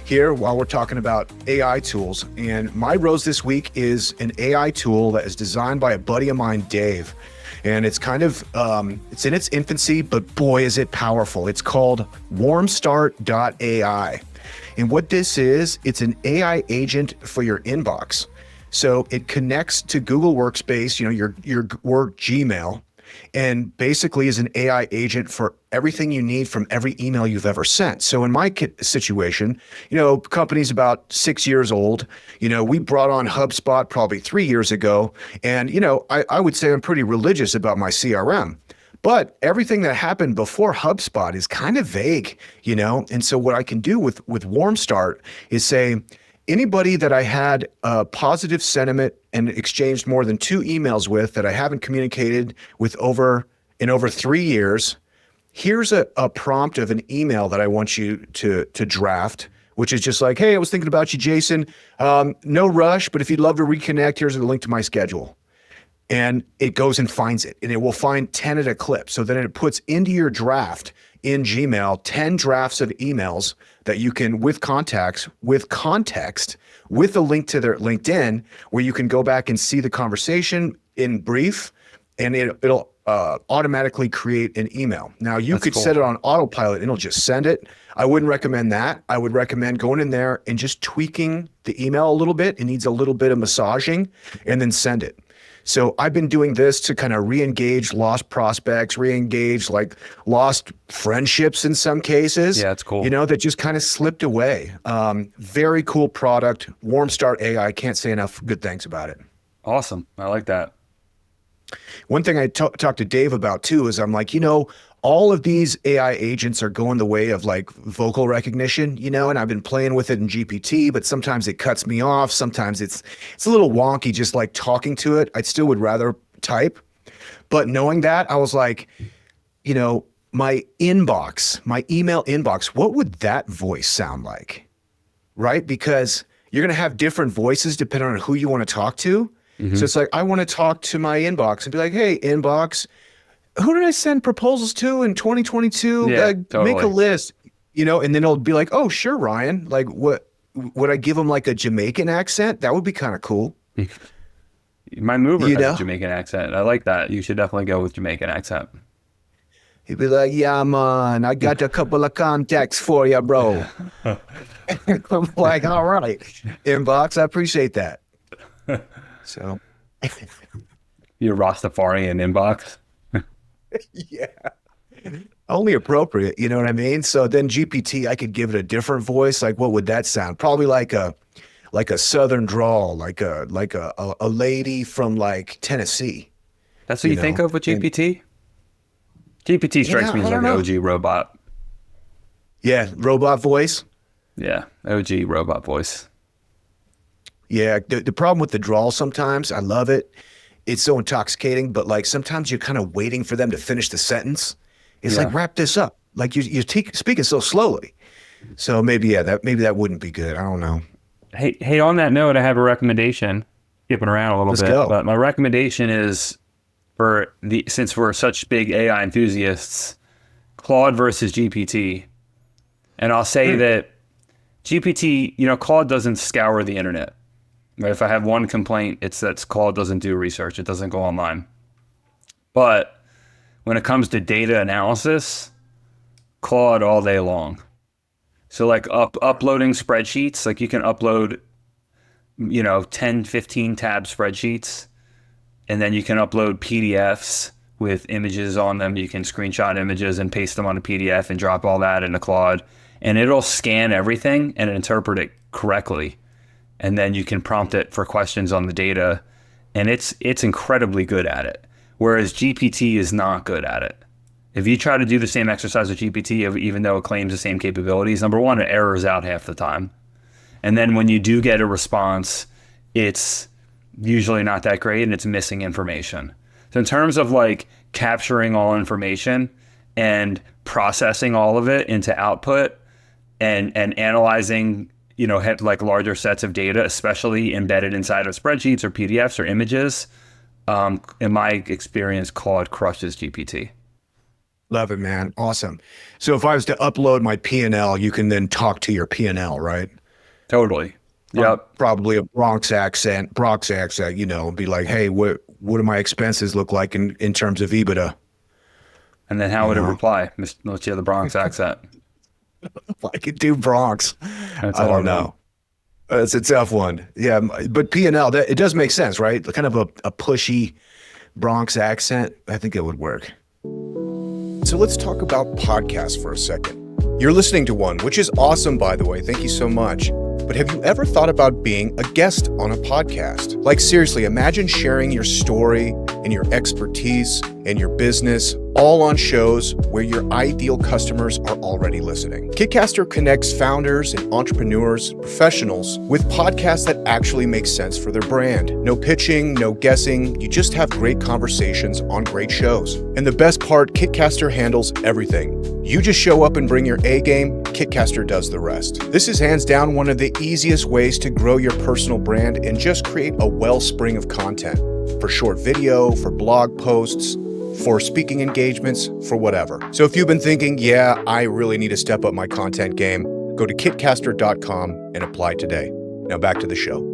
here while we're talking about AI tools. And my rose this week is an AI tool that is designed by a buddy of mine, Dave. And it's kind of, it's in its infancy, but boy, is it powerful. It's called WarmStart.ai. And what this is, it's an AI agent for your inbox. So it connects to Google Workspace, your work Gmail, and basically is an AI agent for everything you need from every email you've ever sent. So in my situation, company's about 6 years old. We brought on HubSpot probably 3 years ago. And, I would say I'm pretty religious about my CRM. But everything that happened before HubSpot is kind of vague, And so what I can do with WarmStart is say, anybody that I had a positive sentiment and exchanged more than 2 emails with that I haven't communicated with in over 3 years, here's a prompt of an email that I want you to draft, which is just like, hey, I was thinking about you, Jason. No rush, but if you'd love to reconnect, here's a link to my schedule. And it goes and finds it, and it will find 10 at a clip. So then it puts into your draft in Gmail 10 drafts of emails that you can, with contacts, with context, with a link to their LinkedIn, where you can go back and see the conversation in brief, and it'll automatically create an email. Now, you could set it on autopilot, and it'll just send it. I wouldn't recommend that. I would recommend going in there and just tweaking the email a little bit. It needs a little bit of massaging, and then send it. So I've been doing this to kind of re-engage lost prospects, re-engage like lost friendships in some cases. Yeah, it's cool. That just kind of slipped away. Very cool product. WarmStart AI. Can't say enough good things about it. Awesome. I like that. One thing I talked to Dave about too is I'm like, all of these AI agents are going the way of like vocal recognition, and I've been playing with it in GPT, but sometimes it cuts me off. Sometimes it's a little wonky just like talking to it. I still would rather type. But knowing that, I was like, my inbox, my email inbox, what would that voice sound like? Right? Because you're going to have different voices depending on who you want to talk to. Mm-hmm. So it's like, I want to talk to my inbox and be like, hey, inbox, who did I send proposals to in 2022? Yeah, totally. Make a list, and then it'll be like, oh, sure, Ryan. Like, what would I give him like a Jamaican accent? That would be kind of cool. My mover has a Jamaican accent. I like that. You should definitely go with Jamaican accent. He'd be like, yeah, man, I got a couple of contacts for you, bro. I'm like, all right, inbox, I appreciate that. So. Your Rastafarian inbox. Yeah. Only appropriate, you know what I mean? So then GPT, I could give it a different voice. Like, what would that sound? Probably like a Southern drawl, like a lady from like Tennessee. That's what you think of with GPT? GPT strikes me as like an OG robot. Yeah, robot voice. Yeah, OG robot voice. Yeah, the problem with the drawl sometimes, I love it. It's so intoxicating, but like sometimes you're kind of waiting for them to finish the sentence. It's like, wrap this up. Like you're speaking so slowly. So maybe that wouldn't be good. I don't know. Hey, on that note, I have a recommendation. Skipping around a little bit, go. But my recommendation is since we're such big AI enthusiasts, Claude versus GPT. And I'll say that GPT, Claude doesn't scour the internet. Right? If I have one complaint, it's that Claude doesn't do research. It doesn't go online. But when it comes to data analysis, Claude all day long. So like uploading spreadsheets, like you can upload, 10, 15 tab spreadsheets, and then you can upload PDFs with images on them. You can screenshot images and paste them on a PDF and drop all that into Claude, and it'll scan everything and interpret it correctly. And then you can prompt it for questions on the data, and it's incredibly good at it. Whereas GPT is not good at it. If you try to do the same exercise with GPT, even though it claims the same capabilities, number one, it errors out half the time. And then when you do get a response, it's usually not that great and it's missing information. So in terms of like capturing all information and processing all of it into output and analyzing, like larger sets of data, especially embedded inside of spreadsheets or PDFs or images, in my experience, Claude crushes GPT. Love it, man. Awesome. So if I was to upload my P&L, you can then talk to your P&L, right? Totally. Yep. Probably a Bronx accent, and be like, hey, what do my expenses look like in terms of EBITDA? And then how would it reply? Unless you have the Bronx accent. I could do Bronx. That's I don't know. It's a tough one. Yeah, but P&L, it does make sense, right? Kind of a pushy Bronx accent. I think it would work. So let's talk about podcasts for a second. You're listening to one, which is awesome, by the way. Thank you so much. But have you ever thought about being a guest on a podcast? Like seriously, imagine sharing your story and your expertise and your business all on shows where your ideal customers are already listening. Kitcaster connects founders and entrepreneurs, professionals with podcasts that actually make sense for their brand. No pitching, no guessing. You just have great conversations on great shows. And the best part, Kitcaster handles everything. You just show up and bring your A game, Kitcaster does the rest. This is hands down one of the easiest ways to grow your personal brand and just create a wellspring of content for short video, for blog posts, for speaking engagements, for whatever. So if you've been thinking, yeah, I really need to step up my content game, go to kitcaster.com and apply today. Now back to the show.